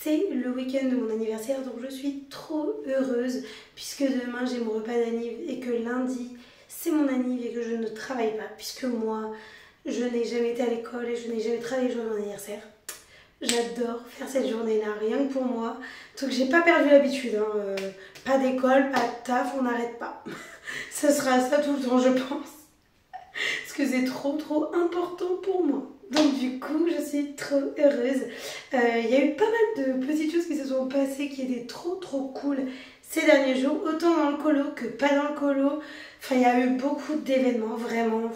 c'est le week-end de mon anniversaire, donc je suis trop heureuse puisque demain j'ai mon repas d'anniv et que lundi c'est mon anniv et que je ne travaille pas puisque moi je n'ai jamais été à l'école et je n'ai jamais travaillé le jour de mon anniversaire. J'adore faire cette journée-là, rien que pour moi. Donc j'ai pas perdu l'habitude, hein. Pas d'école, pas de taf, on n'arrête pas. Ça sera ça tout le temps je pense. Parce que c'est trop important pour moi. Donc du coup je suis trop heureuse. Il y a eu pas mal de petites choses qui se sont passées qui étaient trop cool ces derniers jours. Autant dans le colo que pas dans le colo. Enfin il y a eu beaucoup d'événements vraiment.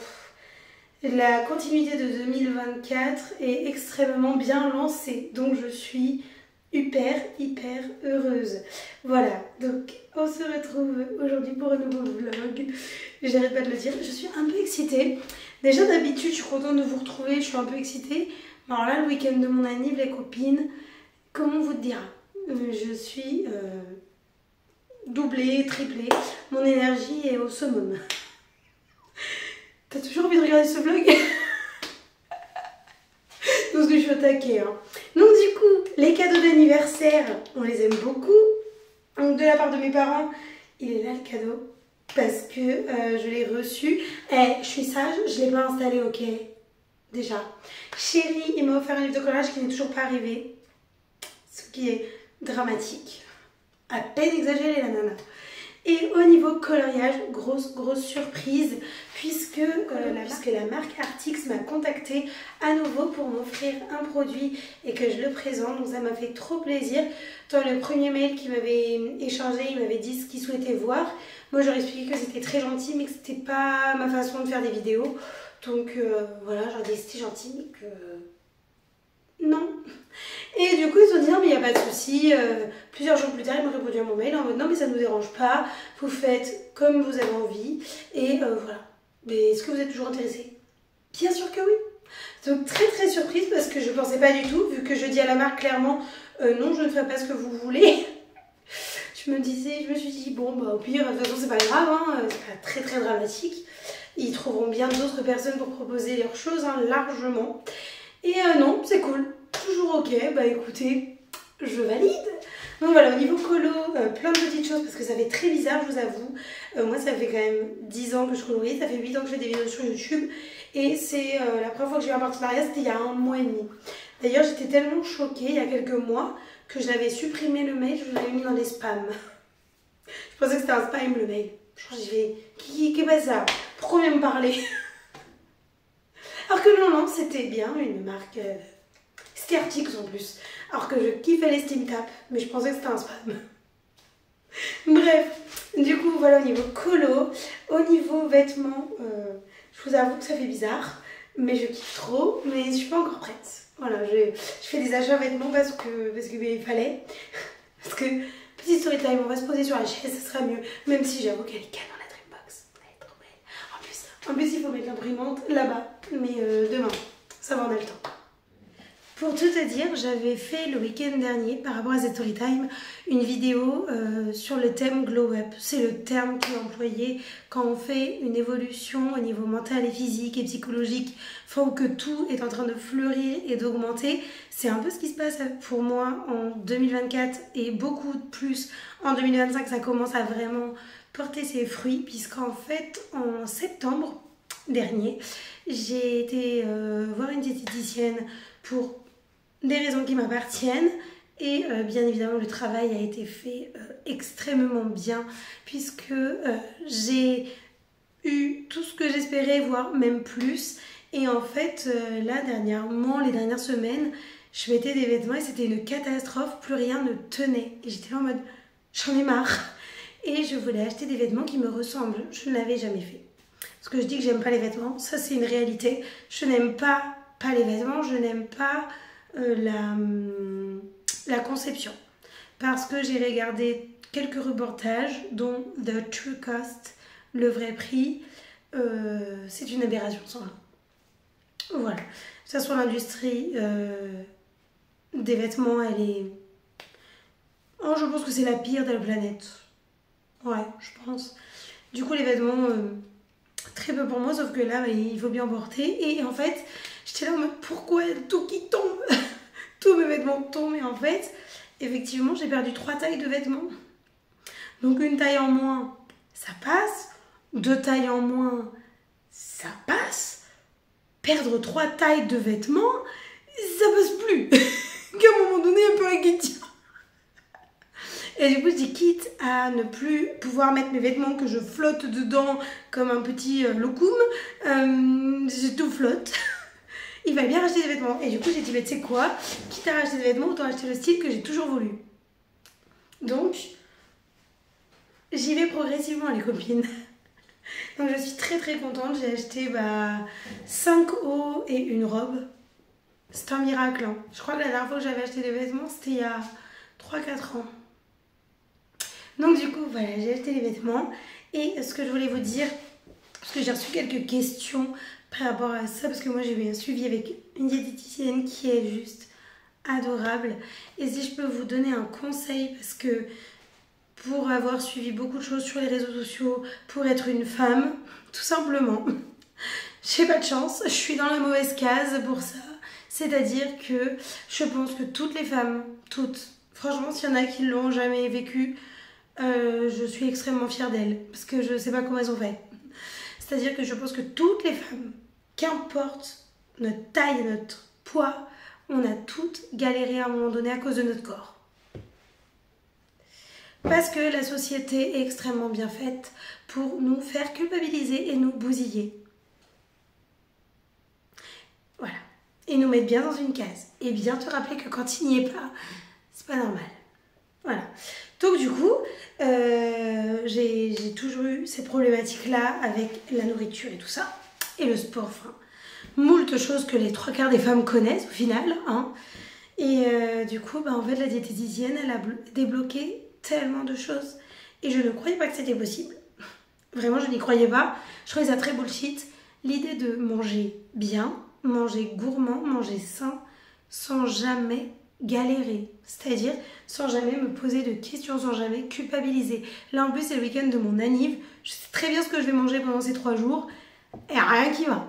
La continuité de 2024 est extrêmement bien lancée. Donc je suis hyper heureuse. Voilà, donc on se retrouve aujourd'hui pour un nouveau vlog. J'arrête pas de le dire, je suis un peu excitée. Déjà d'habitude je suis contente de vous retrouver, je suis un peu excitée. Mais alors là le week-end de mon anniv les copines, comment vous dire, je suis doublée, triplée, mon énergie est au summum. T'as toujours envie de regarder ce vlog? Parce que je suis au taquet, hein. Donc du coup, les cadeaux d'anniversaire, on les aime beaucoup. Donc de la part de mes parents, il est là le cadeau. Parce que je l'ai reçu. Je suis sage, je ne l'ai pas installé, ok? Déjà. Chéri, il m'a offert un livre de coloriage qui n'est toujours pas arrivé. Ce qui est dramatique. À peine exagéré la nana. Et au niveau coloriage, grosse surprise, puisque la marque Artix m'a contacté à nouveau pour m'offrir un produit et que je le présente. Donc ça m'a fait trop plaisir. Dans le premier mail qu'il m'avait échangé, il m'avait dit ce qu'il souhaitait voir. Moi j'aurais expliqué que c'était très gentil mais que c'était pas ma façon de faire des vidéos. Donc voilà, j'aurais dit c'était gentil mais que non. Et du coup ils se sont dit non mais il n'y a pas de souci. Plusieurs jours plus tard ils m'ont répondu à mon mail en mode non mais ça ne nous dérange pas, vous faites comme vous avez envie et voilà. Mais est-ce que vous êtes toujours intéressé? Bien sûr que oui. Donc très surprise parce que je ne pensais pas du tout, vu que je dis à la marque clairement non je ne ferai pas ce que vous voulez. Je me suis dit bon bah au pire de toute façon c'est pas grave, hein, c'est pas très dramatique. Ils trouveront bien d'autres personnes pour proposer leurs choses, hein, largement. Et non c'est cool. Toujours ok, bah écoutez, je valide. Donc voilà, au niveau colo, plein de petites choses parce que ça fait très bizarre, je vous avoue. Moi ça fait quand même 10 ans que je colorie, ça fait 8 ans que je fais des vidéos sur YouTube. Et c'est la première fois que j'ai eu un partenariat, c'était il y a 1 mois et demi. D'ailleurs j'étais tellement choquée il y a quelques mois que je l'avais supprimé le mail, je l'avais mis dans les spams. Je pensais que c'était un spam le mail. Je me suis dit, qu'est-ce que c'est ça? Pourquoi vient me parler? Alors que non, c'était bien une marque... C'était Artix en plus. Alors que je kiffais les Steam Tap, mais je pensais que c'était un spam. Bref, du coup, voilà au niveau colo. Au niveau vêtements, je vous avoue que ça fait bizarre, mais je kiffe trop, mais je suis pas encore prête. Voilà, je fais des achats vêtements parce que il fallait. Parce que, petite story time, on va se poser sur la chaise, ça sera mieux. Même si j'avoue qu'elle est calme dans la Dreambox. Elle est trop belle. En plus il faut mettre l'imprimante là-bas. Mais demain, ça va, on a le temps. Pour tout te dire, j'avais fait le week-end dernier, par rapport à cette story time, une vidéo sur le thème Glow Up. C'est le terme qui est employé quand on fait une évolution au niveau mental et physique et psychologique, enfin que tout est en train de fleurir et d'augmenter. C'est un peu ce qui se passe pour moi en 2024 et beaucoup plus en 2025. Ça commence à vraiment porter ses fruits puisqu'en fait, en septembre dernier, j'ai été voir une diététicienne pour des raisons qui m'appartiennent et bien évidemment le travail a été fait extrêmement bien puisque j'ai eu tout ce que j'espérais, voire même plus. Et en fait là dernièrement, les dernières semaines, je mettais des vêtements et c'était une catastrophe, plus rien ne tenait et j'étais en mode j'en ai marre et je voulais acheter des vêtements qui me ressemblent. Je ne l'avais jamais fait parce que je dis que j'aime pas les vêtements, ça c'est une réalité. Je n'aime pas les vêtements, je n'aime pas la conception parce que j'ai regardé quelques reportages dont The True Cost, le vrai prix, c'est une aberration sans nom. Voilà, de toute façon l'industrie des vêtements elle est... Oh, je pense que c'est la pire de la planète. Ouais, je pense. Du coup les vêtements très peu pour moi, sauf que là il faut bien en porter et en fait j'étais là en mode pourquoi tout qui tombe? tous mes vêtements tombent. Et en fait, effectivement, j'ai perdu 3 tailles de vêtements. Donc une taille en moins, ça passe. 2 tailles en moins, ça passe. Perdre 3 tailles de vêtements, ça passe plus. Qu'à un moment donné, un peu inquiétant. Et du coup, je dis quitte à ne plus pouvoir mettre mes vêtements, que je flotte dedans comme un petit locum, je tout flotte. Il va bien racheter des vêtements. Et du coup, j'ai dit, mais tu sais quoi, quitte à racheter des vêtements, autant acheter le style que j'ai toujours voulu. Donc, j'y vais progressivement, les copines. Donc, je suis très très contente. J'ai acheté 5 hauts et une robe. C'est un miracle. Hein. Je crois que la dernière fois que j'avais acheté des vêtements, c'était il y a 3-4 ans. Donc du coup, voilà, j'ai acheté les vêtements. Et ce que je voulais vous dire, parce que j'ai reçu quelques questions par rapport à ça, parce que moi j'ai eu un suivi avec une diététicienne qui est juste adorable. Et si je peux vous donner un conseil, parce que pour avoir suivi beaucoup de choses sur les réseaux sociaux, pour être une femme, tout simplement, j'ai pas de chance, je suis dans la mauvaise case pour ça. C'est-à-dire que je pense que toutes les femmes, toutes, franchement s'il y en a qui l'ont jamais vécu, je suis extrêmement fière d'elles, parce que je sais pas comment elles ont fait. C'est-à-dire que je pense que toutes les femmes, qu'importe notre taille, notre poids, on a toutes galéré à un moment donné à cause de notre corps. Parce que la société est extrêmement bien faite pour nous faire culpabiliser et nous bousiller. Voilà. Et nous mettre bien dans une case. Et bien te rappeler que quand il n'y est pas, c'est pas normal. Voilà. Donc du coup, j'ai toujours eu ces problématiques-là avec la nourriture et tout ça. Et le sport, enfin, moult choses que les 3/4 des femmes connaissent au final. Hein. Et du coup, en fait, la diététicienne, elle a débloqué tellement de choses. Et je ne croyais pas que c'était possible. Vraiment, je n'y croyais pas. Je trouvais ça très bullshit. L'idée de manger bien, manger gourmand, manger sain, sans jamais galérer. C'est-à-dire sans jamais me poser de questions, sans jamais culpabiliser. Là, en plus, c'est le week-end de mon anniv. Je sais très bien ce que je vais manger pendant ces 3 jours. Et rien qui va.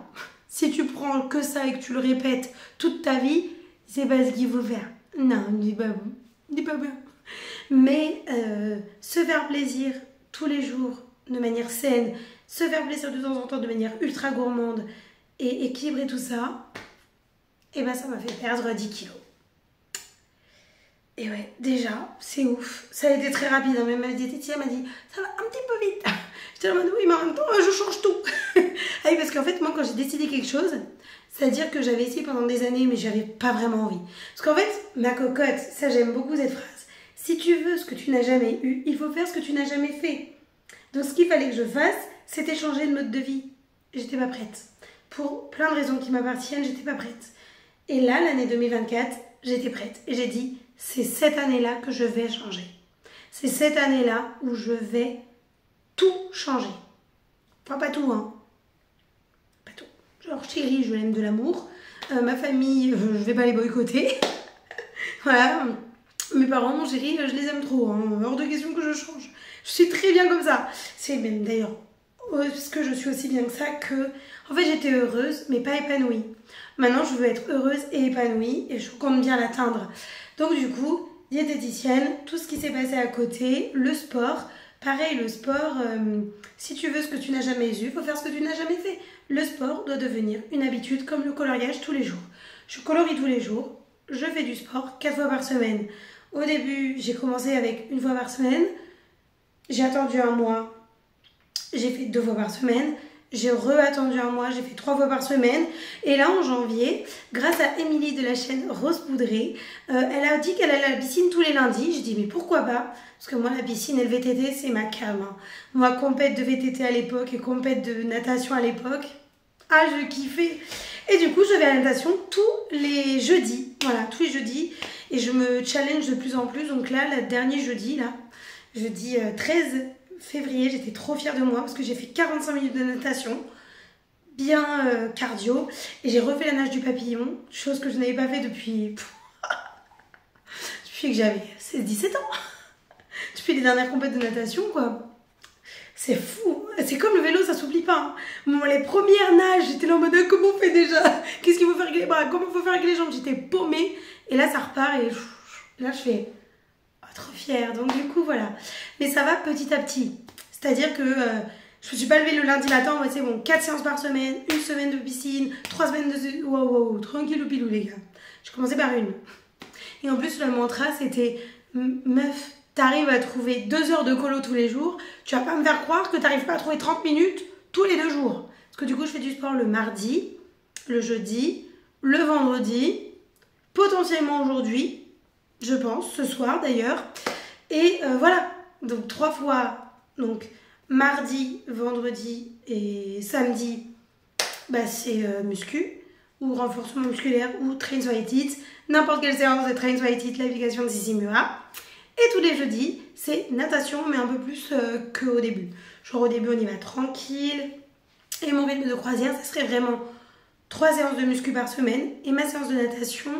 Si tu prends que ça et que tu le répètes toute ta vie, c'est pas ce qu'il faut faire. Non, dis pas bon. Dis pas bien. Mais se faire plaisir tous les jours de manière saine, se faire plaisir de temps en temps de manière ultra gourmande et équilibrer tout ça, et ça m'a fait perdre 10 kilos. Et ouais, déjà, c'est ouf. Ça a été très rapide. Hein. Même ma diététicienne m'a dit, ça va un petit peu vite. J'étais en mode, oui, mais en même temps, je change tout. Ah oui, parce qu'en fait, moi, quand j'ai décidé quelque chose, c'est-à-dire que j'avais essayé pendant des années, mais j'avais pas vraiment envie. Parce qu'en fait, ma cocotte, ça j'aime beaucoup cette phrase. Si tu veux ce que tu n'as jamais eu, il faut faire ce que tu n'as jamais fait. Donc ce qu'il fallait que je fasse, c'était changer de mode de vie. J'étais pas prête. Pour plein de raisons qui m'appartiennent, j'étais pas prête. Et là, l'année 2024, j'étais prête. Et j'ai dit, c'est cette année-là que je vais changer. C'est cette année-là où je vais tout changer. Enfin, pas tout, hein. Pas tout. Genre, chérie, je l'aime de l'amour. Ma famille, je vais pas les boycotter. Voilà. Mes parents, mon chéri, je les aime trop. Hein. Hors de question que je change. Je suis très bien comme ça. C'est même d'ailleurs parce que je suis aussi bien que ça que... En fait, j'étais heureuse, mais pas épanouie. Maintenant, je veux être heureuse et épanouie et je compte bien l'atteindre. Donc du coup, diététicienne, tout ce qui s'est passé à côté, le sport. Pareil, le sport, si tu veux ce que tu n'as jamais eu, il faut faire ce que tu n'as jamais fait. Le sport doit devenir une habitude comme le coloriage tous les jours. Je colorie tous les jours, je fais du sport 4 fois par semaine. Au début, j'ai commencé avec 1 fois par semaine. J'ai attendu 1 mois. J'ai fait 2 fois par semaine. J'ai re-attendu 1 mois. J'ai fait 3 fois par semaine. Et là, en janvier, grâce à Émilie de la chaîne Rose Poudrée, elle a dit qu'elle allait à la piscine tous les lundis. Je dis, mais pourquoi pas? Parce que moi, la piscine et le VTT, c'est ma came. Hein. Moi, compète de VTT à l'époque et compète de natation à l'époque. Ah, je kiffais. Et du coup, je vais à la natation tous les jeudis. Voilà, tous les jeudis. Et je me challenge de plus en plus. Donc là, le dernier jeudi, là, jeudi 13 février, j'étais trop fière de moi parce que j'ai fait 45 minutes de natation, bien cardio. Et j'ai refait la nage du papillon, chose que je n'avais pas fait depuis que j'avais 16-17 ans. Depuis les dernières compètes de natation, quoi. c'est fou. C'est comme le vélo, ça s'oublie pas. Hein. Bon, les premières nages, j'étais là en mode comment on fait déjà? Qu'est-ce qu'il faut faire avec les bras? Comment il faut faire avec les jambes? J'étais paumée. Et là, ça repart et là, je fais trop fière. Donc du coup, voilà. Mais ça va petit à petit. C'est-à-dire que je me suis pas levée le lundi matin. Ouais, c'est bon, 4 séances par semaine, 1 semaine de piscine, 3 semaines de... Wow, tranquille ou pilou, les gars. Je commençais par une. Et en plus, le mantra, c'était meuf, t'arrives à trouver 2 heures de colo tous les jours. Tu vas pas me faire croire que t'arrives pas à trouver 30 minutes tous les 2 jours. Parce que du coup, je fais du sport le mardi, le jeudi, le vendredi, potentiellement aujourd'hui, je pense, ce soir d'ailleurs. Et voilà, donc 3 fois, donc mardi, vendredi et samedi, bah, c'est muscu ou renforcement musculaire ou Train So I Eat It, n'importe quelle séance de Train So I Eat It, l'application de Sissi Mua. Et tous les jeudis, c'est natation, mais un peu plus qu'au début. Genre au début, on y va tranquille. Et mon rythme de croisière, ça serait vraiment 3 séances de muscu par semaine. Et ma séance de natation,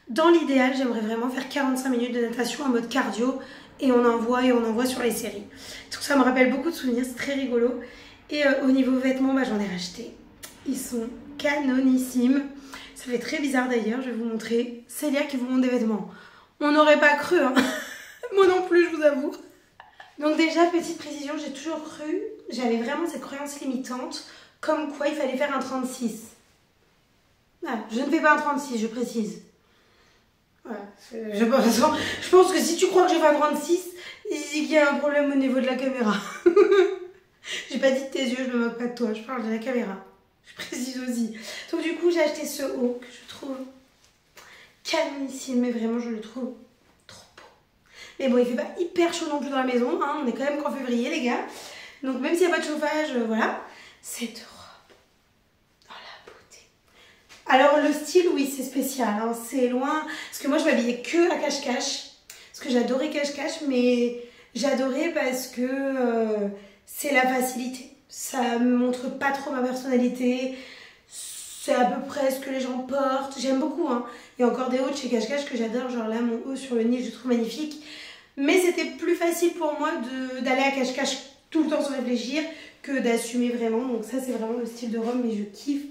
dans l'idéal, j'aimerais vraiment faire 45 minutes de natation en mode cardio. Et on envoie sur les séries. Tout ça me rappelle beaucoup de souvenirs, c'est très rigolo. Et au niveau vêtements, bah, j'en ai racheté. Ils sont canonissimes. Ça fait très bizarre d'ailleurs, je vais vous montrer. Célia qui vous montre des vêtements. On n'aurait pas cru, hein. Moi non plus, je vous avoue. Donc déjà, petite précision, j'ai toujours cru, j'avais vraiment cette croyance limitante, comme quoi il fallait faire un 36. Ah, je ne fais pas un 36, je précise. Voilà, je pense que si tu crois que je fais un 36, il y a un problème au niveau de la caméra. J'ai pas dit de tes yeux, je me moque pas de toi, je parle de la caméra. Je précise aussi. Donc du coup, j'ai acheté ce haut que je trouve canonissime, mais vraiment, je le trouve trop beau. Mais bon, il fait pas hyper chaud non plus dans la maison, hein. On est quand même qu'en février, les gars. Donc même s'il n'y a pas de chauffage, voilà. Cette robe, dans la beauté. Alors le style, oui, c'est spécial, hein. C'est loin. Parce que moi, je m'habillais que à cache-cache. Parce que j'adorais cache-cache, mais j'adorais parce que c'est la facilité. Ça me montre pas trop ma personnalité. C'est à peu près ce que les gens portent. J'aime beaucoup, hein. Il y a encore des hauts de chez cache-cache que j'adore. Genre là, mon haut sur le nez, je trouve magnifique. Mais c'était plus facile pour moi d'aller à cache-cache tout le temps sans réfléchir que d'assumer vraiment. Donc ça, c'est vraiment le style de robe, mais je kiffe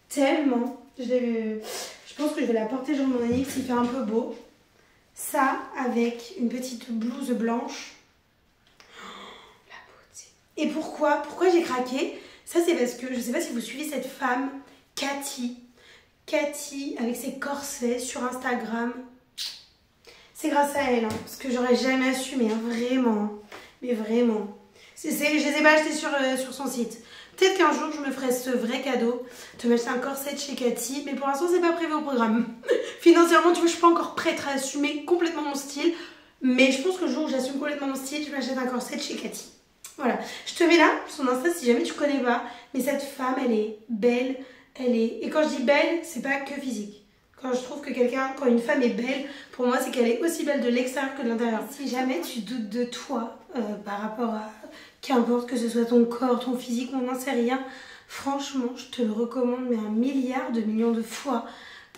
tellement. Je pense que je vais la porter genre mon anniversaire s'il fait un peu beau. Ça, avec une petite blouse blanche. Oh, la beauté. Et pourquoi j'ai craqué? Ça, c'est parce que, je ne sais pas si vous suivez cette femme, Cathy. Cathy, avec ses corsets sur Instagram. C'est grâce à elle, hein, parce que j'aurais jamais assumé, hein, vraiment. Mais vraiment. Je les ai pas achetés sur son site. Peut-être qu'un jour, je me ferai ce vrai cadeau de m'acheter un corset de chez Cathy, mais pour l'instant, c'est pas prévu au programme. Financièrement, tu vois, je suis pas encore prête à assumer complètement mon style, mais je pense que le jour où j'assume complètement mon style, je m'achète un corset de chez Cathy. Voilà. Je te mets là, son Insta, si jamais tu connais pas, mais cette femme, elle est belle, et quand je dis belle, c'est pas que physique. Quand je trouve que quand une femme est belle, pour moi, c'est qu'elle est aussi belle de l'extérieur que de l'intérieur. Si jamais tu doutes de toi par rapport à qu'importe que ce soit ton corps, ton physique, on n'en sait rien, franchement, je te le recommande, mais 1 milliard de millions de fois.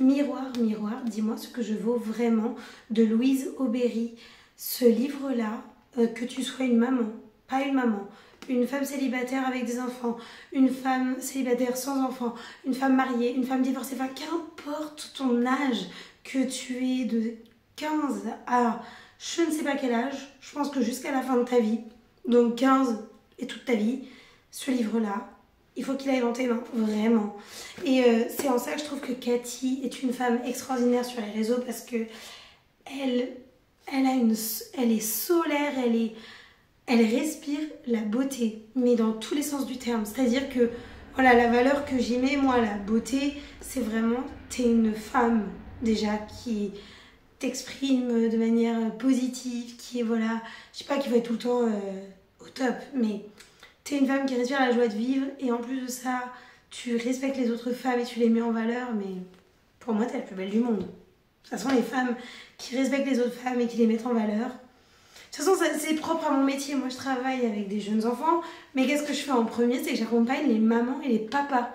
Miroir, miroir, dis-moi ce que je vaux vraiment, de Louise Aubéry. Ce livre-là, que tu sois une maman, pas une maman, une femme célibataire avec des enfants, une femme célibataire sans enfants, une femme mariée, une femme divorcée, enfin qu'importe ton âge, que tu es de 15 à je ne sais pas quel âge, je pense que jusqu'à la fin de ta vie, donc 15 et toute ta vie, ce livre-là, il faut qu'il aille dans tes mains, vraiment. Et c'est en ça que je trouve que Cathy est une femme extraordinaire sur les réseaux parce que elle est solaire, elle respire la beauté, mais dans tous les sens du terme. C'est-à-dire que, voilà, la valeur que j'y mets, moi, la beauté, c'est vraiment, t'es une femme, déjà, qui t'exprime de manière positive, qui est, voilà, je sais pas, qui va être tout le temps au top, mais t'es une femme qui respire la joie de vivre, et en plus de ça, tu respectes les autres femmes et tu les mets en valeur, mais pour moi, t'es la plus belle du monde. De toute façon, les femmes qui respectent les autres femmes et qui les mettent en valeur, de toute façon, c'est propre à mon métier. Moi, je travaille avec des jeunes enfants. Mais qu'est-ce que je fais en premier? C'est que j'accompagne les mamans et les papas.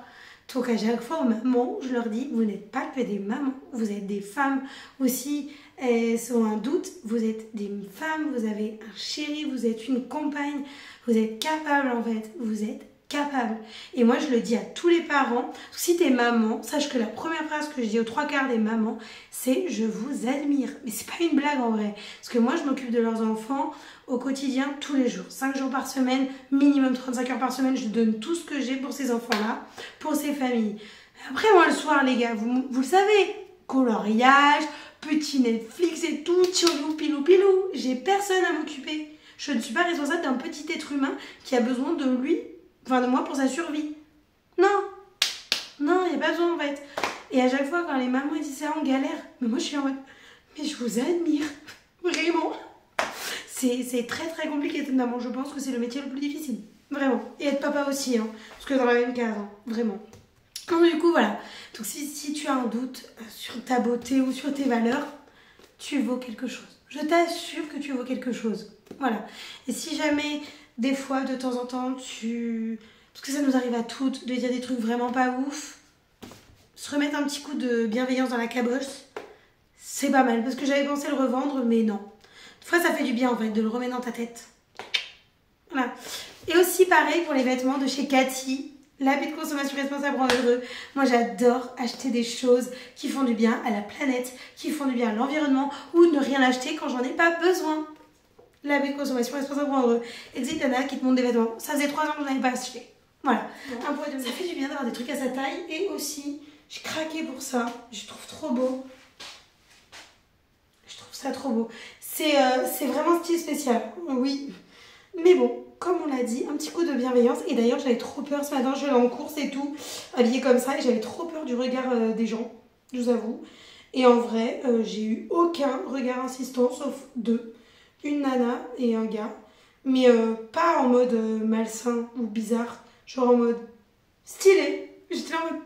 Donc, à chaque fois aux mamans, je leur dis, vous n'êtes pas que des mamans. Vous êtes des femmes aussi elles ont un doute, vous êtes des femmes, vous avez un chéri, vous êtes une compagne, vous êtes capable en fait, vous êtes capable. Et moi je le dis à tous les parents, si t'es maman, sache que la première phrase que je dis aux 3/4 des mamans, c'est je vous admire. Mais c'est pas une blague en vrai, parce que moi je m'occupe de leurs enfants au quotidien tous les jours, 5 jours par semaine, minimum 35 heures par semaine, je donne tout ce que j'ai pour ces enfants-là, pour ces familles. Après moi le soir les gars, vous le savez, coloriage, petit Netflix et tout, tchilou pilou pilou, j'ai personne à m'occuper. Je ne suis pas responsable d'un petit être humain qui a besoin de lui, enfin de moi pour sa survie. Non, non, il n'y a pas besoin en fait. Et à chaque fois quand les mamans disent ça en galère, mais moi je suis en mode, mais je vous admire, vraiment. C'est très très compliqué d'être maman, je pense que c'est le métier le plus difficile, vraiment. Et être papa aussi, hein, parce que dans la même case, hein, vraiment. Donc du coup voilà, donc si tu as un doute sur ta beauté ou sur tes valeurs, tu vaux quelque chose. Je t'assure que tu vaux quelque chose. Voilà. Et si jamais, des fois, de temps en temps, parce que ça nous arrive à toutes, de dire des trucs vraiment pas ouf, se remettre un petit coup de bienveillance dans la caboche, c'est pas mal. Parce que j'avais pensé le revendre, mais non. Des fois, ça fait du bien, en fait, de le remettre dans ta tête. Voilà. Et aussi, pareil, pour les vêtements de chez Cathy. L'habit de consommation responsable rend heureux. Moi, j'adore acheter des choses qui font du bien à la planète, qui font du bien à l'environnement, ou ne rien acheter quand j'en ai pas besoin. L'habit de consommation responsable rend heureux. Exit Anna qui te montre des vêtements. Ça faisait 3 ans que je n'en avais pas acheté. Voilà. Bon. Ça fait du bien d'avoir des trucs à sa taille. Et aussi, j'ai craqué pour ça. Je trouve trop beau. Je trouve ça trop beau. C'est vraiment un style spécial. Oui. Mais bon, comme on l'a dit, un petit coup de bienveillance. Et d'ailleurs, j'avais trop peur ce matin, je suis allée en course et tout, habillée comme ça. Et j'avais trop peur du regard des gens, je vous avoue. Et en vrai, j'ai eu aucun regard insistant, sauf 2. Une nana et un gars. Mais pas en mode malsain ou bizarre. Genre en mode stylé. J'étais en mode...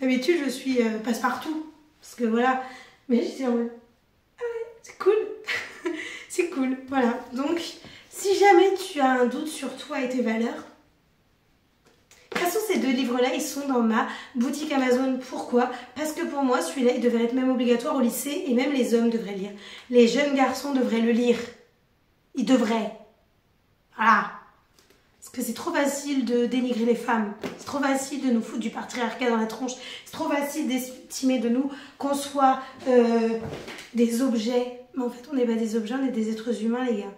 D'habitude, je suis passe-partout. Parce que voilà. Mais j'étais en mode... Ah ouais, c'est cool. C'est cool, voilà. Donc, si jamais tu as un doute sur toi et tes valeurs, de toute façon, ces 2 livres-là, ils sont dans ma boutique Amazon. Pourquoi? Parce que pour moi, celui-là, il devrait être même obligatoire au lycée et même les hommes devraient lire. Les jeunes garçons devraient le lire. Ils devraient. Voilà. Parce que c'est trop facile de dénigrer les femmes. C'est trop facile de nous foutre du patriarcat dans la tronche. C'est trop facile d'estimer de nous qu'on soit des objets. Mais en fait, on n'est pas des objets, on est des êtres humains, les gars.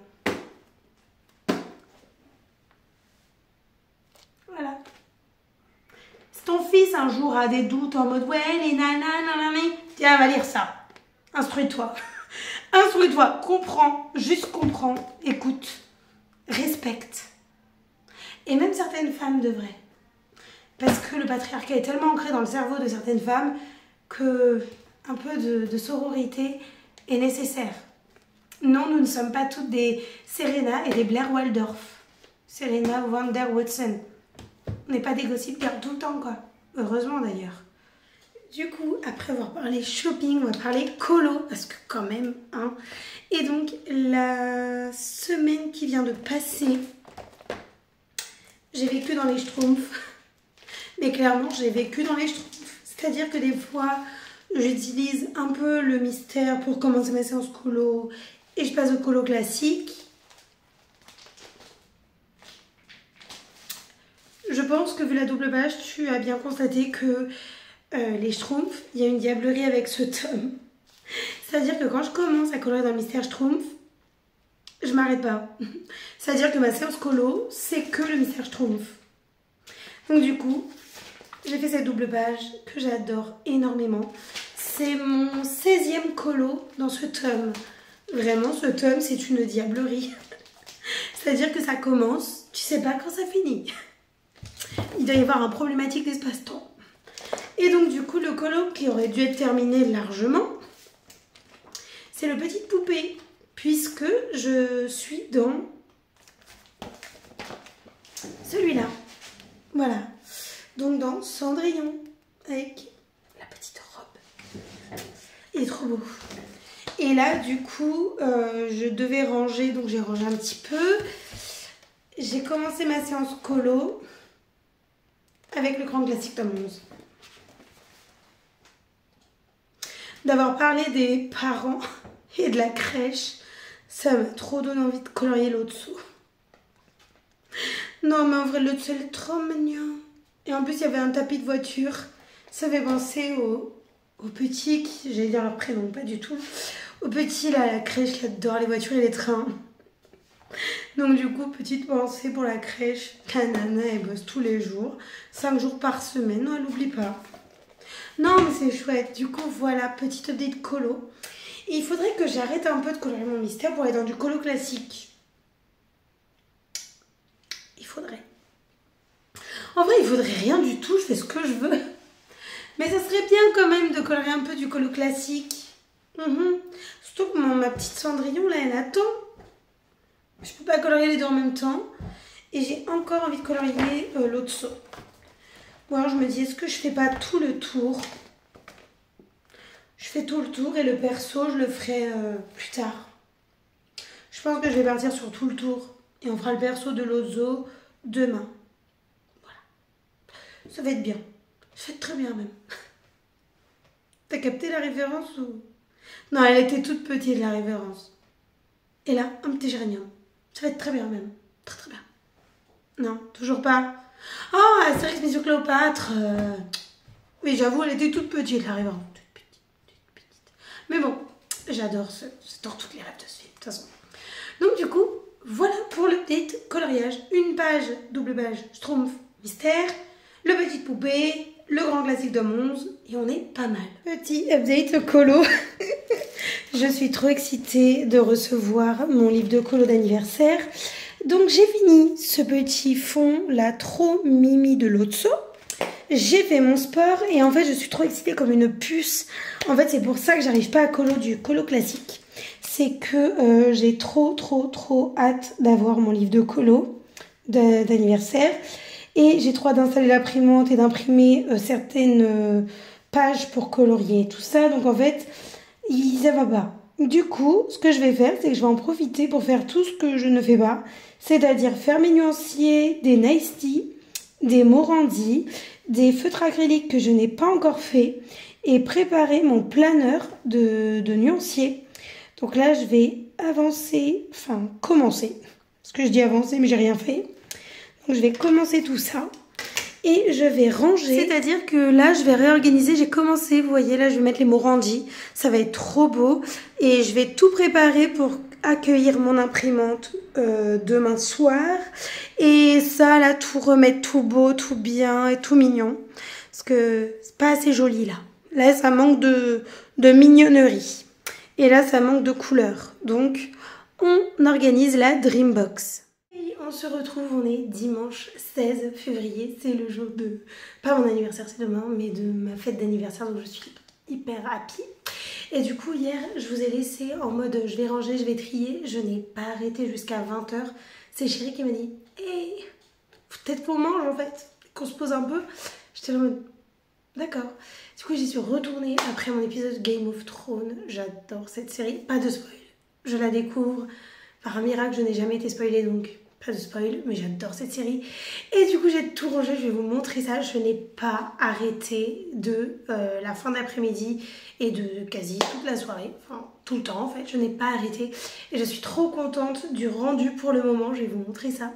Voilà. Si ton fils, un jour, a des doutes en mode « Ouais, les nanas, nanana », tiens, va lire ça. Instruis-toi. Instruis-toi. Comprends. Juste comprends. Écoute. Respecte. Et même certaines femmes devraient. Parce que le patriarcat est tellement ancré dans le cerveau de certaines femmes que un peu de sororité est nécessaire. Non, nous ne sommes pas toutes des Serena et des Blair Waldorf. Serena Wonder Watson. On n'est pas des gossip girls tout le temps, quoi. Heureusement, d'ailleurs. Du coup, après avoir parlé shopping, on va parler colo, parce que quand même, hein. Et donc, la semaine qui vient de passer, j'ai vécu dans les Schtroumpfs. Mais clairement, j'ai vécu dans les Schtroumpfs. C'est-à-dire que des fois, j'utilise un peu le mystère pour commencer ma séance colo et je passe au colo classique. Je pense que vu la double page, tu as bien constaté que les Schtroumpfs, il y a une diablerie avec ce tome. C'est-à-dire que quand je commence à colorer dans le mystère Schtroumpf, je m'arrête pas. C'est-à-dire que ma séance colo, c'est que le mystère Schtroumpf. Donc du coup, j'ai fait cette double page que j'adore énormément. C'est mon 16e colo dans ce tome. Vraiment, ce tome, c'est une diablerie. C'est-à-dire que ça commence, tu sais pas quand ça finit. Il doit y avoir un problématique d'espace-temps. Et donc du coup, le colo qui aurait dû être terminé largement, c'est le Petite Poupée. Puisque je suis dans celui-là. Voilà. Donc dans Cendrillon, avec la petite robe. Il est trop beau. Et là, du coup, je devais ranger, donc j'ai rangé un petit peu. J'ai commencé ma séance colo avec le Grand Classique tome 11. d'avoir parlé des parents et de la crèche. Ça m'a trop donné envie de colorier l'Otso. Non mais en vrai l'Otso est trop mignon. Et en plus il y avait un tapis de voiture. Ça fait penser au petit, j'allais dire leur prénom, pas du tout. Au petit là, à la crèche, il adore les voitures et les trains. Donc du coup, petite pensée pour la crèche. La nana, elle bosse tous les jours, 5 jours par semaine, non, elle n'oublie pas. Non mais c'est chouette, du coup voilà, petite update colo. Et il faudrait que j'arrête un peu de colorier mon mystère pour aller dans du colo classique. Il faudrait. En vrai, il faudrait rien du tout, je fais ce que je veux. Mais ça serait bien quand même de colorier un peu du colo classique. Surtout que ma petite Cendrillon, là, elle attend. Je peux pas colorier les deux en même temps. Et j'ai encore envie de colorier l'Otso. Ou alors je me dis, est-ce que je fais pas tout le tour? Je fais tout le tour et le perso, je le ferai plus tard. Je pense que je vais partir sur tout le tour. Et on fera le perso de l'Otso demain. Voilà. Ça va être bien. Ça va être très bien même. T'as capté la référence ou... Non, elle était toute petite la référence. Et là, un petit géranium. Ça va être très bien même. Très très bien. Non, toujours pas. Oh, Astérix Mission Cléopâtre. Oui, j'avoue, elle était toute petite la référence. Toute petite. Mais bon, j'adore toutes les rêves de ce film, de toute façon. Donc du coup, voilà pour l'update coloriage. Une page, double page, Schtroumpf, mystère, le petit poupée, le grand classique de 11 et on est pas mal. Petit update colo. Je suis trop excitée de recevoir mon livre de colo d'anniversaire. Donc j'ai fini ce petit fond là trop mimi de l'Otso. J'ai fait mon sport et en fait je suis trop excitée comme une puce. En fait c'est pour ça que j'arrive pas à colo du colo classique. C'est que j'ai trop hâte d'avoir mon livre de colo d'anniversaire. Et j'ai trop hâte d'installer l'imprimante et d'imprimer certaines pages pour colorier tout ça. Donc en fait, ça va pas. Du coup, ce que je vais faire, c'est que je vais en profiter pour faire tout ce que je ne fais pas. C'est-à-dire faire mes nuanciers, des Nice Tea, des Morandi, des feutres acryliques que je n'ai pas encore fait. Et préparer mon planeur de nuanciers. Donc là, je vais commencer. Parce que je dis avancer, mais j'ai rien fait. Donc je vais commencer tout ça et je vais ranger. C'est-à-dire que là, je vais réorganiser. J'ai commencé, vous voyez, là, je vais mettre les Morandi. Ça va être trop beau. Et je vais tout préparer pour accueillir mon imprimante demain soir. Et ça, là, tout remettre tout beau, tout bien et tout mignon. Parce que c'est pas assez joli, là. Là, ça manque de mignonnerie. Et là, ça manque de couleur. Donc, on organise la Dreambox. On se retrouve, on est dimanche 16 février, c'est le jour de, pas mon anniversaire c'est demain, mais de ma fête d'anniversaire, donc je suis hyper happy. Et du coup hier, je vous ai laissé en mode je vais ranger, je vais trier, je n'ai pas arrêté jusqu'à 20 h. C'est Chérie qui m'a dit, hey, peut-être qu'on mange en fait, qu'on se pose un peu. J'étais en mode, d'accord. Du coup j'y suis retournée après mon épisode Game of Thrones, j'adore cette série, pas de spoil. Je la découvre, par un miracle je n'ai jamais été spoilée donc... Pas de spoil, mais j'adore cette série. Et du coup, j'ai tout rangé, je vais vous montrer ça. Je n'ai pas arrêté de la fin d'après-midi et de quasi toute la soirée. Enfin, tout le temps en fait, je n'ai pas arrêté. Et je suis trop contente du rendu pour le moment. Je vais vous montrer ça.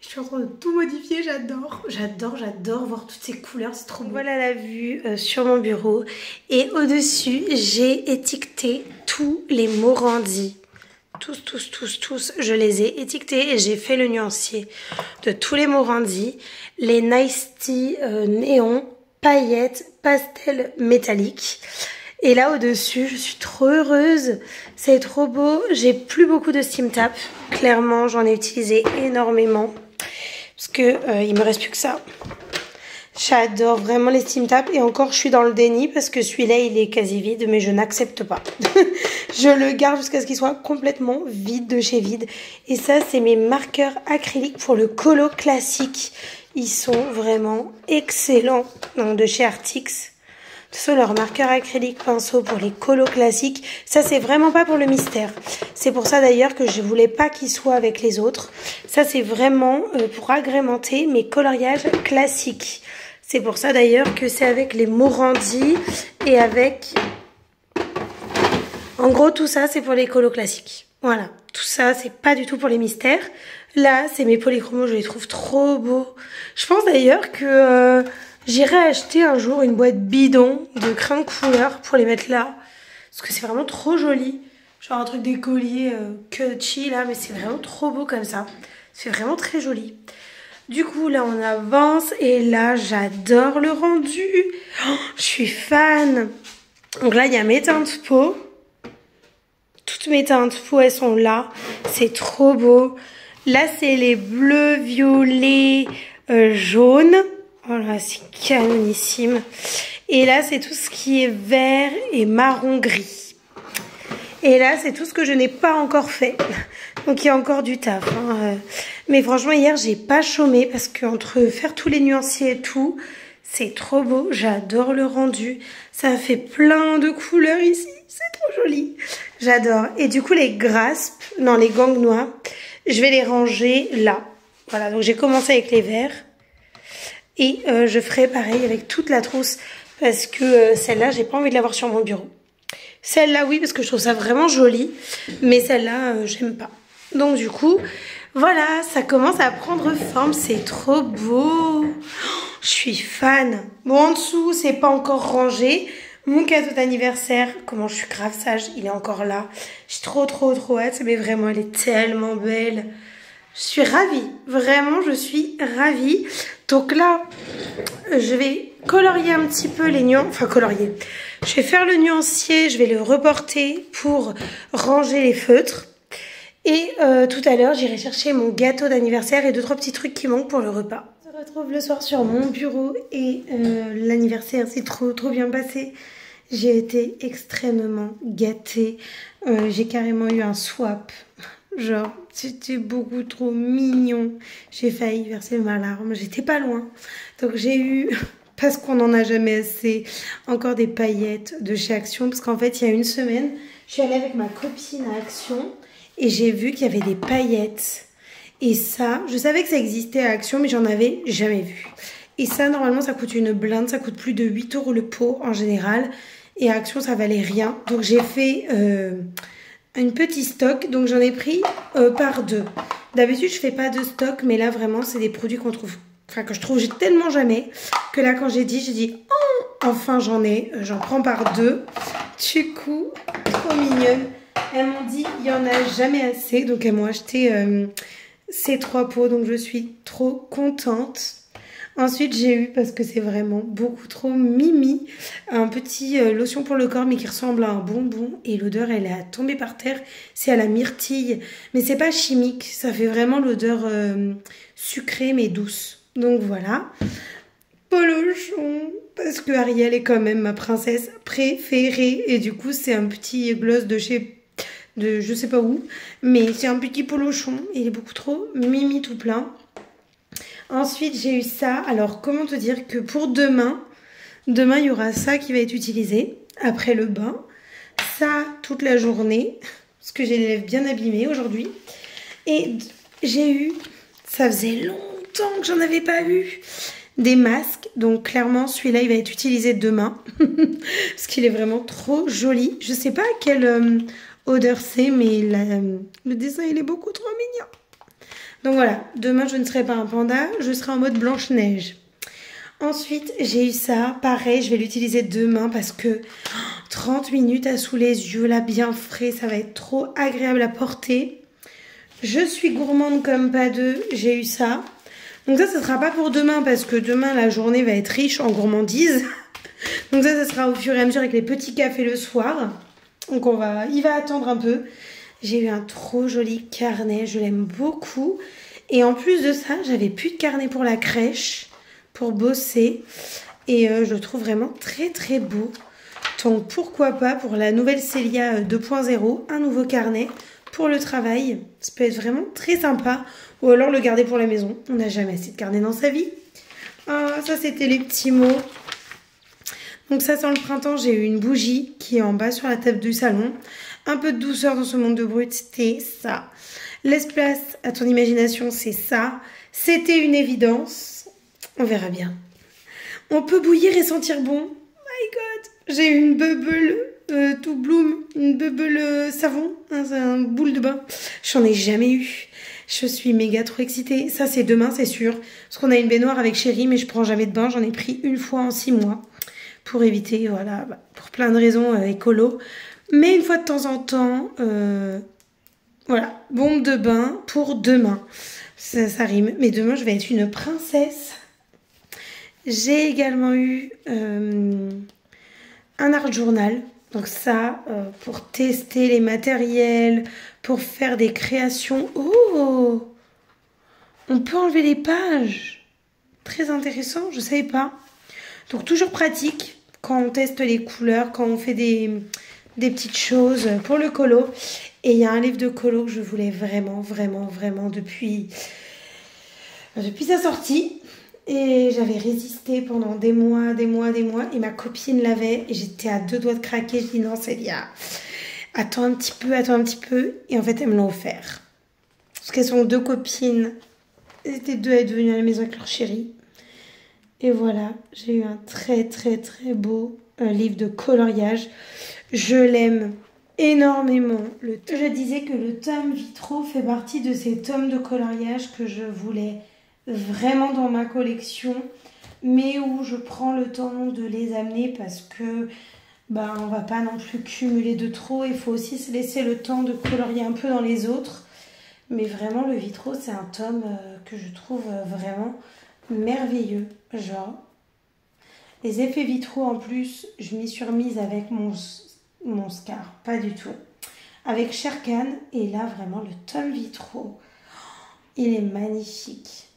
Je suis en train de tout modifier, j'adore. J'adore voir toutes ces couleurs, c'est trop beau. Voilà la vue sur mon bureau. Et au-dessus, j'ai étiqueté tous les Morandi. Tous, je les ai étiquetés et j'ai fait le nuancier de tous les Morandi, les Nice Tea néon, paillettes, pastel métallique. Et là au-dessus, je suis trop heureuse, c'est trop beau. J'ai plus beaucoup de Steam Tap, clairement j'en ai utilisé énormément parce que il me reste plus que ça. J'adore vraiment les Steam Tap et encore je suis dans le déni parce que celui-là il est quasi vide mais je n'accepte pas. Je le garde jusqu'à ce qu'il soit complètement vide de chez vide. Et ça c'est mes marqueurs acryliques pour le colo classique. Ils sont vraiment excellents, donc de chez Artix. Ce sont leurs marqueurs acryliques pinceau pour les colos classiques. Ça c'est vraiment pas pour le mystère. C'est pour ça d'ailleurs que je voulais pas qu'ils soient avec les autres. Ça c'est vraiment pour agrémenter mes coloriages classiques. C'est pour ça d'ailleurs que c'est avec les Morandi et avec En gros, tout ça, c'est pour les colos classiques. Voilà, tout ça, c'est pas du tout pour les mystères. Là, c'est mes polychromos, je les trouve trop beaux. Je pense d'ailleurs que j'irai acheter un jour une boîte bidon de crayons de couleur pour les mettre là. Parce que c'est vraiment trop joli. Genre un truc d'écolier cutchy là, mais c'est vraiment trop beau comme ça. C'est vraiment très joli. Du coup, là, on avance et là, j'adore le rendu. Oh, je suis fan. Donc là, il y a mes teintes peau. Toutes mes teintes peau, elles sont là. C'est trop beau. Là, c'est les bleus, violets, jaunes. Voilà, c'est canonissime. Et là, c'est tout ce qui est vert et marron gris. Et là, c'est tout ce que je n'ai pas encore fait. Donc, il y a encore du taf. Hein. Mais franchement, hier, j'ai pas chômé parce qu'entre faire tous les nuanciers et tout, c'est trop beau. J'adore le rendu. Ça fait plein de couleurs ici. C'est trop joli. J'adore. Et du coup, les graspes, non, les gangs noirs, je vais les ranger là. Voilà, donc j'ai commencé avec les verts. Et je ferai pareil avec toute la trousse. Parce que celle-là, j'ai pas envie de l'avoir sur mon bureau. Celle-là, oui, parce que je trouve ça vraiment joli. Mais celle-là, j'aime pas. Donc du coup, voilà, ça commence à prendre forme. C'est trop beau. Oh, je suis fan. Bon, en dessous, c'est pas encore rangé. Mon cadeau d'anniversaire, comment je suis grave sage, il est encore là. J'ai trop hâte, mais vraiment, elle est tellement belle. Je suis ravie, vraiment, je suis ravie. Donc là, je vais colorier un petit peu les nuances, enfin colorier. Je vais faire le nuancier, je vais le reporter pour ranger les feutres. Et tout à l'heure, j'irai chercher mon gâteau d'anniversaire et 2-3 petits trucs qui manquent pour le repas. On se retrouve le soir sur mon bureau et l'anniversaire s'est trop bien passé. J'ai été extrêmement gâtée. J'ai carrément eu un swap. Genre, c'était beaucoup trop mignon. J'ai failli verser ma larme. J'étais pas loin. Donc j'ai eu, parce qu'on n'en a jamais assez, encore des paillettes de chez Action. Parce qu'en fait, il y a une semaine, je suis allée avec ma copine à Action et j'ai vu qu'il y avait des paillettes. Et ça, je savais que ça existait à Action, mais j'en avais jamais vu. Et ça, normalement, ça coûte une blinde. Ça coûte plus de 8 € le pot en général. Et à Action, ça valait rien. Donc j'ai fait une petite stock. Donc j'en ai pris par 2. D'habitude, je fais pas de stock. Mais là, vraiment, c'est des produits qu'on trouve... Enfin, que je trouve tellement jamais. Que là, quand j'ai dit, oh, enfin, j'en ai. J'en prends par 2. Du coup, trop mignonne. Elles m'ont dit, il y en a jamais assez. Donc elles m'ont acheté ces 3 pots. Donc je suis trop contente. Ensuite, j'ai eu, parce que c'est vraiment beaucoup trop mimi, un petit lotion pour le corps, mais qui ressemble à un bonbon. Et l'odeur, elle est tombée par terre. C'est à la myrtille. Mais c'est pas chimique. Ça fait vraiment l'odeur sucrée, mais douce. Donc voilà. Polochon, parce que Ariel est quand même ma princesse préférée. Et du coup, c'est un petit gloss de chez... de je sais pas où. Mais c'est un petit polochon. Il est beaucoup trop mimi tout plein. Ensuite, j'ai eu ça. Alors, comment te dire que pour demain, il y aura ça qui va être utilisé après le bain. Ça, toute la journée, parce que j'ai les lèvres bien abîmées aujourd'hui. Et j'ai eu, ça faisait longtemps que j'en avais pas eu, des masques. Donc, clairement, celui-là, il va être utilisé demain. Parce qu'il est vraiment trop joli. Je sais pas quelle odeur c'est, mais le dessin, il est beaucoup trop mignon. Donc voilà, demain je ne serai pas un panda, je serai en mode Blanche-Neige. Ensuite, j'ai eu ça, pareil, je vais l'utiliser demain parce que 30 minutes à sous les yeux, là, bien frais, ça va être trop agréable à porter. Je suis gourmande comme pas deux, j'ai eu ça. Donc ça, sera pas pour demain parce que demain, la journée va être riche en gourmandise. Donc ça sera au fur et à mesure avec les petits cafés le soir. Donc il va attendre un peu. J'ai eu un trop joli carnet, je l'aime beaucoup. Et en plus de ça, j'avais plus de carnet pour la crèche, pour bosser. Et je le trouve vraiment très beau. Donc pourquoi pas pour la nouvelle Célia 2.0, un nouveau carnet pour le travail. Ça peut être vraiment très sympa. Ou alors le garder pour la maison. On n'a jamais assez de carnet dans sa vie. Ah, ça c'était les petits mots. Donc ça sent le printemps, j'ai eu une bougie qui est en bas sur la table du salon. Un peu de douceur dans ce monde de brut, c'était ça. Laisse place à ton imagination, c'est ça. C'était une évidence. On verra bien. On peut bouillir et sentir bon. My God, j'ai eu une bubble tout bloom, une bubble savon, hein, c'est un boule de bain. J'en ai jamais eu. Je suis méga trop excitée. Ça, c'est demain, c'est sûr. Parce qu'on a une baignoire avec Chéri, mais je prends jamais de bain. J'en ai pris une fois en 6 mois. Pour éviter, voilà, pour plein de raisons écolo. Mais une fois de temps en temps, voilà, bombe de bain pour demain. Ça rime. Mais demain, je vais être une princesse. J'ai également eu un art journal. Donc ça, pour tester les matériels, pour faire des créations. Oh! On peut enlever les pages. Très intéressant, je ne savais pas. Donc toujours pratique quand on teste les couleurs, quand on fait des petites choses pour le colo. Et il y a un livre de colo que je voulais vraiment depuis sa sortie. Et j'avais résisté pendant des mois. Et ma copine l'avait. Et j'étais à 2 doigts de craquer. Je dis non, Célia, attends un petit peu. Et en fait, elles me l'ont offert. Parce qu'elles sont 2 copines. Elles étaient 2 à être venues à la maison avec leur chéri. Et voilà, j'ai eu un très beau livre de coloriage. Je l'aime énormément. Je disais que le tome Vitro fait partie de ces tomes de coloriage que je voulais vraiment dans ma collection, mais où je prends le temps de les amener parce que on va pas non plus cumuler de trop. Il faut aussi se laisser le temps de colorier un peu dans les autres. Mais vraiment, le Vitro, c'est un tome que je trouve vraiment merveilleux. Genre, les effets vitraux en plus, je m'y suis remise avec mon Scar, pas du tout. Avec Sherkan, et là, vraiment, le tome Vitro, il est magnifique.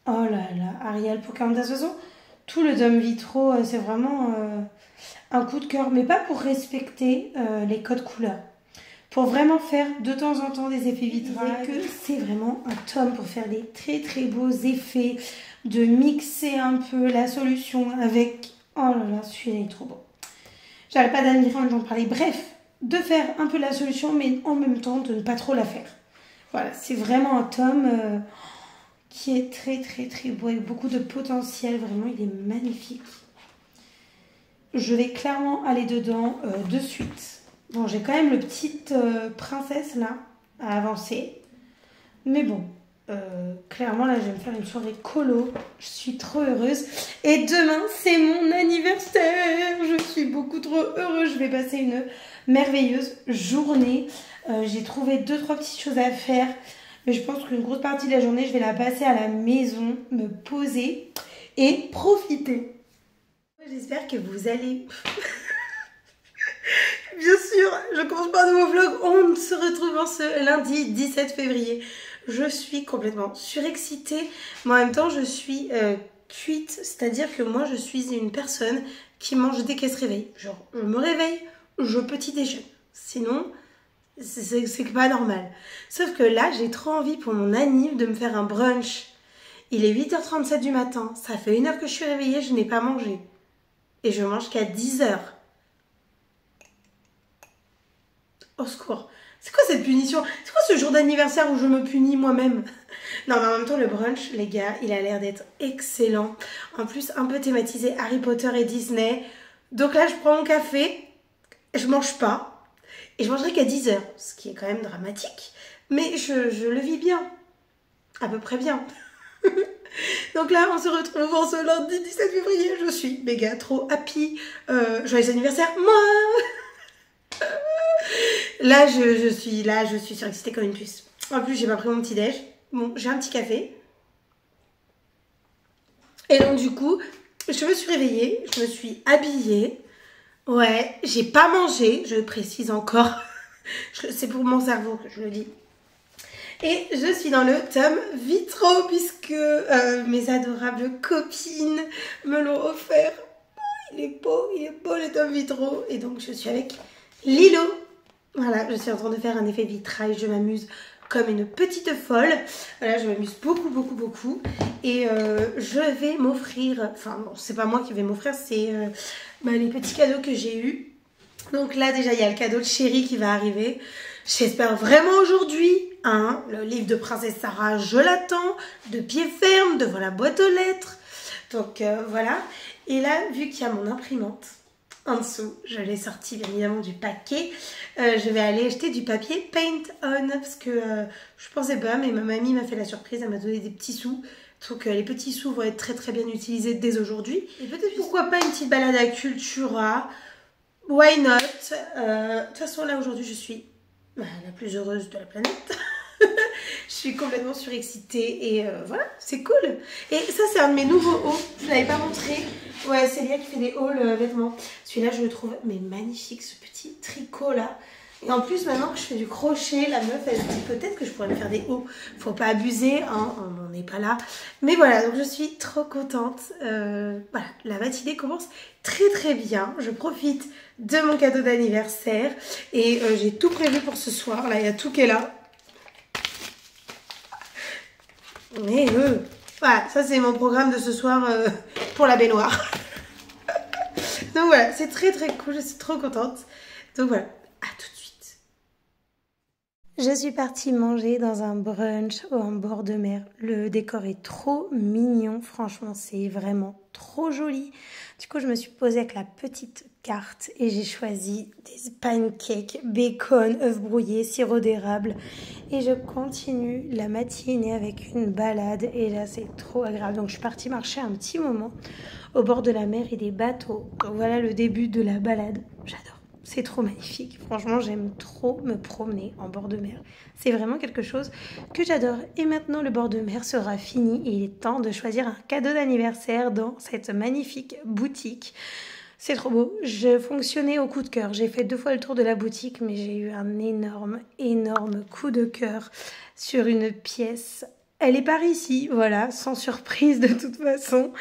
Oh là là, Arial Pocahontas. De toute façon, tout le tome Vitro, c'est vraiment un coup de cœur, mais pas pour respecter les codes couleurs. Pour vraiment faire de temps en temps des effets vitrages. C'est vraiment un tome pour faire des très beaux effets, de mixer un peu la solution avec... Oh là là, celui-là est trop beau. J'arrête pas d'admirer en parler. Bref, de faire un peu la solution, mais en même temps de ne pas trop la faire. Voilà, c'est vraiment un tome qui est très beau, avec beaucoup de potentiel. Vraiment, il est magnifique. Je vais clairement aller dedans de suite. Bon, j'ai quand même le petite princesse là à avancer. Mais bon, clairement là je vais me faire une soirée colo. Je suis trop heureuse. Et demain c'est mon anniversaire. Je suis beaucoup trop heureuse. Je vais passer une merveilleuse journée. J'ai trouvé 2-3 petites choses à faire. Mais je pense qu'une grosse partie de la journée je vais la passer à la maison. Me poser et profiter. J'espère que vous allez... Bien sûr, je commence par un nouveau vlog. On se retrouve en ce lundi 17 février. Je suis complètement surexcitée, mais en même temps je suis cuite. C'est-à-dire que moi je suis une personne qui mange dès qu'elle se réveille. Genre je me réveille, je petit déjeune. Sinon c'est pas normal. Sauf que là j'ai trop envie pour mon anniv de me faire un brunch. Il est 8h37 du matin. Ça fait 1 heure que je suis réveillée, je n'ai pas mangé. Et je mange qu'à 10h. Au secours. C'est quoi cette punition? C'est quoi ce jour d'anniversaire où je me punis moi-même? Non, mais en même temps, le brunch, les gars, il a l'air d'être excellent. En plus, un peu thématisé Harry Potter et Disney. Donc là, je prends mon café, je mange pas. Et je mangerai qu'à 10h, ce qui est quand même dramatique. Mais je le vis bien. À peu près bien. Donc là, on se retrouve en ce lundi 17 février. Je suis méga trop happy. Joyeux anniversaire, moi! Là, je suis surexcitée comme une puce. En plus, j'ai pas pris mon petit déj. Bon, j'ai un petit café. Et donc, du coup, je me suis réveillée, je me suis habillée. Ouais, j'ai pas mangé, je précise encore. C'est pour mon cerveau que je le dis. Et je suis dans le tome Vitro, puisque mes adorables copines me l'ont offert. Oh, il est beau le tome Vitro. Et donc, je suis avec Lilo. Voilà, je suis en train de faire un effet vitrail, je m'amuse comme une petite folle. Voilà, je m'amuse beaucoup. Et je vais m'offrir, enfin bon, c'est pas moi qui vais m'offrir, c'est les petits cadeaux que j'ai eus. Donc là déjà, il y a le cadeau de Chéri qui va arriver. J'espère vraiment aujourd'hui, hein, le livre de Princesse Sarah, je l'attends, de pied ferme, devant la boîte aux lettres. Donc voilà, et là, vu qu'il y a mon imprimante, en dessous. Je l'ai sorti bien évidemment du paquet. Je vais aller acheter du papier Paint On parce que je pensais pas, mais ma mamie m'a fait la surprise. Elle m'a donné des petits sous. Donc les petits sous vont être très très bien utilisés dès aujourd'hui. Et peut-être pourquoi pas une petite balade à Cultura. Why not? De toute façon là aujourd'hui je suis la plus heureuse de la planète. Je suis complètement surexcitée et voilà, c'est cool. Et ça c'est un de mes nouveaux hauls, je ne l'avais pas montré. Ouais, c'est Léa qui fait des hauls vêtements. Celui-là je le trouve mais magnifique, ce petit tricot là. Et en plus maintenant que je fais du crochet, la meuf elle se dit peut-être que je pourrais me faire des hauts. Faut pas abuser, hein, on n'en est pas là. Mais voilà, donc je suis trop contente. Voilà, la matinée commence très très bien. Je profite de mon cadeau d'anniversaire et j'ai tout prévu pour ce soir. Là il y a tout qui est là. Mais voilà, ça c'est mon programme de ce soir pour la baignoire. Donc voilà, c'est très très cool, je suis trop contente. Donc voilà, à tout de suite. Je suis partie manger dans un brunch en bord de mer. Le décor est trop mignon, franchement c'est vraiment trop joli. Du coup je me suis posée avec la petite carte et j'ai choisi des pancakes, bacon, œufs brouillés, sirop d'érable. Et je continue la matinée avec une balade et là c'est trop agréable. Donc je suis partie marcher un petit moment au bord de la mer et des bateaux. Donc voilà le début de la balade, j'adore. C'est trop magnifique. Franchement, j'aime trop me promener en bord de mer. C'est vraiment quelque chose que j'adore. Et maintenant, le bord de mer sera fini et il est temps de choisir un cadeau d'anniversaire dans cette magnifique boutique. C'est trop beau. Je fonctionnais au coup de cœur. J'ai fait 2 fois le tour de la boutique, mais j'ai eu un énorme coup de cœur sur une pièce. Elle est par ici, voilà, sans surprise de toute façon.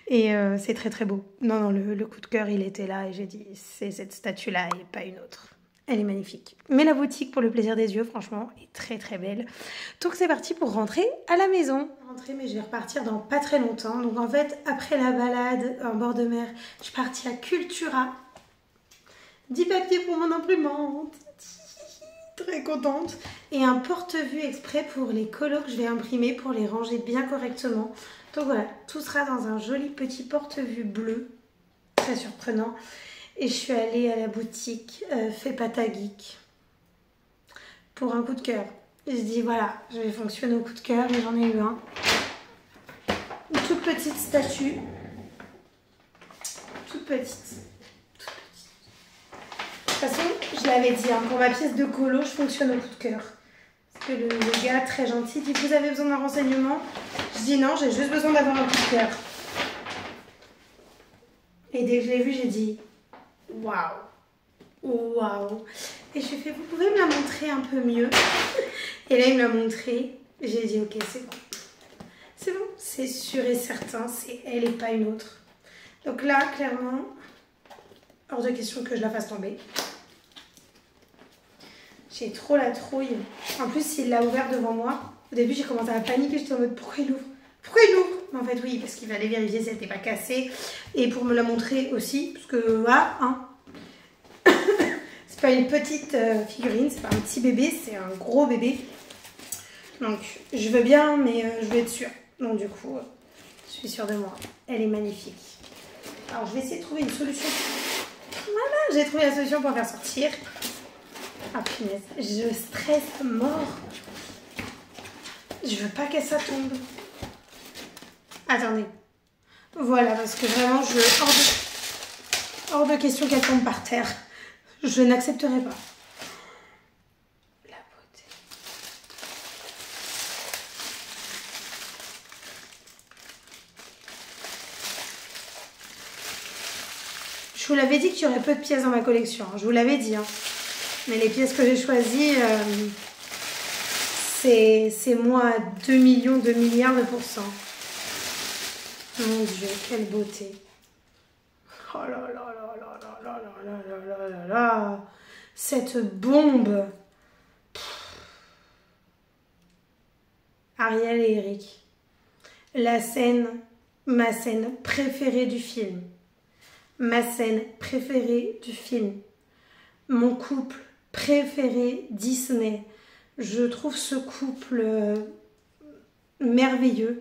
Et c'est très très beau. Non, le coup de cœur, il était là et j'ai dit, c'est cette statue-là et pas une autre. Elle est magnifique. Mais la boutique, pour le plaisir des yeux, franchement, est très très belle. Donc c'est parti pour rentrer à la maison. Rentrer, mais je vais repartir dans pas très longtemps. Donc en fait, après la balade en bord de mer, je suis partie à Cultura. 10 papiers pour mon imprimante. Très contente. Et un porte-vue exprès pour les colos que je vais imprimer pour les ranger bien correctement. Donc voilà, tout sera dans un joli petit porte-vue bleu. Très surprenant. Et je suis allée à la boutique Fais pas ta geek pour un coup de cœur. Et je dis voilà, je vais fonctionner au coup de cœur et j'en ai eu un. Une toute petite statue. Toute petite. De toute façon, je l'avais dit, hein, pour ma pièce de colo, je fonctionne au coup de cœur. Parce que le gars, très gentil, dit vous avez besoin d'un renseignement? Je dis non, j'ai juste besoin d'avoir un coup de cœur. Et dès que je l'ai vu, j'ai dit waouh, waouh. Et je lui ai fait vous pouvez me la montrer un peu mieux? Et là, il me l'a montré. J'ai dit ok, c'est bon. C'est bon, c'est sûr et certain, c'est elle et pas une autre. Donc là, clairement, hors de question que je la fasse tomber. J'ai trop la trouille. En plus, il l'a ouvert devant moi. Au début, j'ai commencé à paniquer. J'étais en mode, pourquoi il ouvre? Pourquoi il ouvre? Mais en fait, oui, parce qu'il fallait vérifier si elle n'était pas cassée. Et pour me la montrer aussi. Parce que, voilà, hein. C'est pas une petite figurine. C'est pas un petit bébé. C'est un gros bébé. Donc, je veux bien, mais je veux être sûre. Donc, du coup, je suis sûre de moi. Elle est magnifique. Alors, je vais essayer de trouver une solution. Voilà, j'ai trouvé la solution pour faire sortir. Ah punaise, je stresse mort. Je veux pas que ça tombe. Attendez. Voilà, parce que vraiment, hors de question qu'elle tombe par terre. Je n'accepterai pas. La beauté. Je vous l'avais dit qu'il y aurait peu de pièces dans ma collection. Je vous l'avais dit, hein. Mais les pièces que j'ai choisies, c'est moi à 2 millions, 2 milliards de pourcents. Mon Dieu, quelle beauté. Oh là là là là là là là là là là là. Cette bombe. Ariel et Eric. La scène, ma scène préférée du film. Ma scène préférée du film. Mon couple préféré Disney. Je trouve ce couple merveilleux.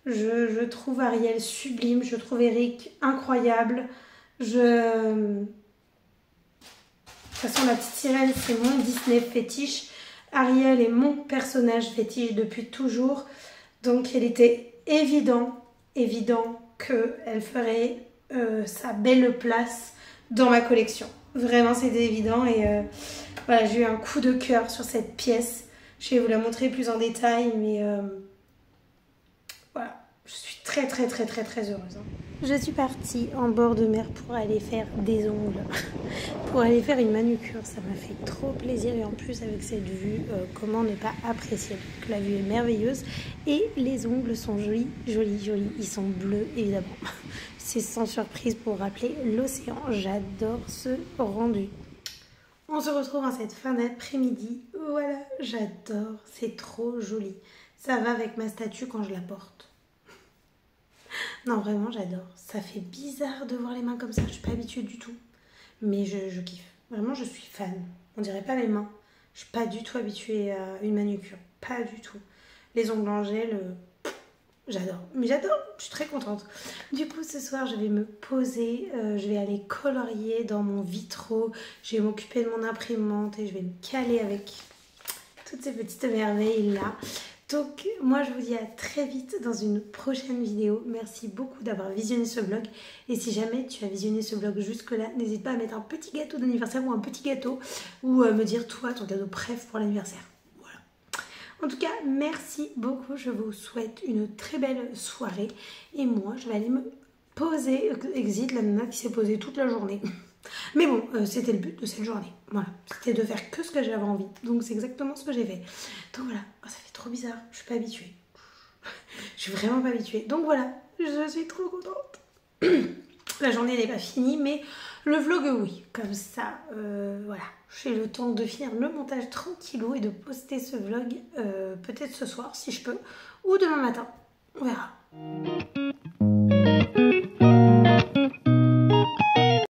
Je trouve Ariel sublime. Je trouve Eric incroyable. De toute façon, la petite sirène, c'est mon Disney fétiche. Ariel est mon personnage fétiche depuis toujours. Donc, il était évident qu'elle ferait sa belle place dans ma collection. Vraiment, c'était évident. Et voilà, j'ai eu un coup de cœur sur cette pièce. Je vais vous la montrer plus en détail, mais voilà, je suis très heureuse. Je suis partie en bord de mer pour aller faire des ongles, pour aller faire une manucure. Ça m'a fait trop plaisir et en plus avec cette vue, comment ne pas apprécier. Donc, la vue est merveilleuse et les ongles sont jolis. Ils sont bleus évidemment. C'est sans surprise pour rappeler l'océan. J'adore ce rendu. On se retrouve en cette fin d'après-midi. Voilà, j'adore, c'est trop joli. Ça va avec ma statue quand je la porte. Non, vraiment, j'adore. Ça fait bizarre de voir les mains comme ça. Je suis pas habituée du tout. Mais je kiffe. Vraiment, je suis fan. On dirait pas mes mains. Je suis pas du tout habituée à une manucure. Pas du tout. Les ongles en gel, j'adore. Mais j'adore. Je suis très contente. Du coup, ce soir, je vais me poser. Je vais aller colorier dans mon vitraux. Je vais m'occuper de mon imprimante et je vais me caler avec toutes ces petites merveilles-là. Donc moi je vous dis à très vite dans une prochaine vidéo. Merci beaucoup d'avoir visionné ce vlog. Et si jamais tu as visionné ce vlog jusque là, n'hésite pas à mettre un petit gâteau d'anniversaire ou un petit gâteau. Ou me dire toi ton cadeau préf pour l'anniversaire. Voilà. En tout cas, merci beaucoup. Je vous souhaite une très belle soirée. Et moi je vais aller me poser. Exit la nana qui s'est posée toute la journée. Mais bon, c'était le but de cette journée. Voilà, c'était de faire que ce que j'avais envie. Donc c'est exactement ce que j'ai fait. Donc voilà, ça fait trop bizarre. Je suis pas habituée. Je suis vraiment pas habituée. Donc voilà, je suis trop contente. La journée n'est pas finie, mais le vlog oui. Comme ça, voilà. J'ai le temps de finir le montage tranquillou et de poster ce vlog peut-être ce soir si je peux. Ou demain matin. On verra.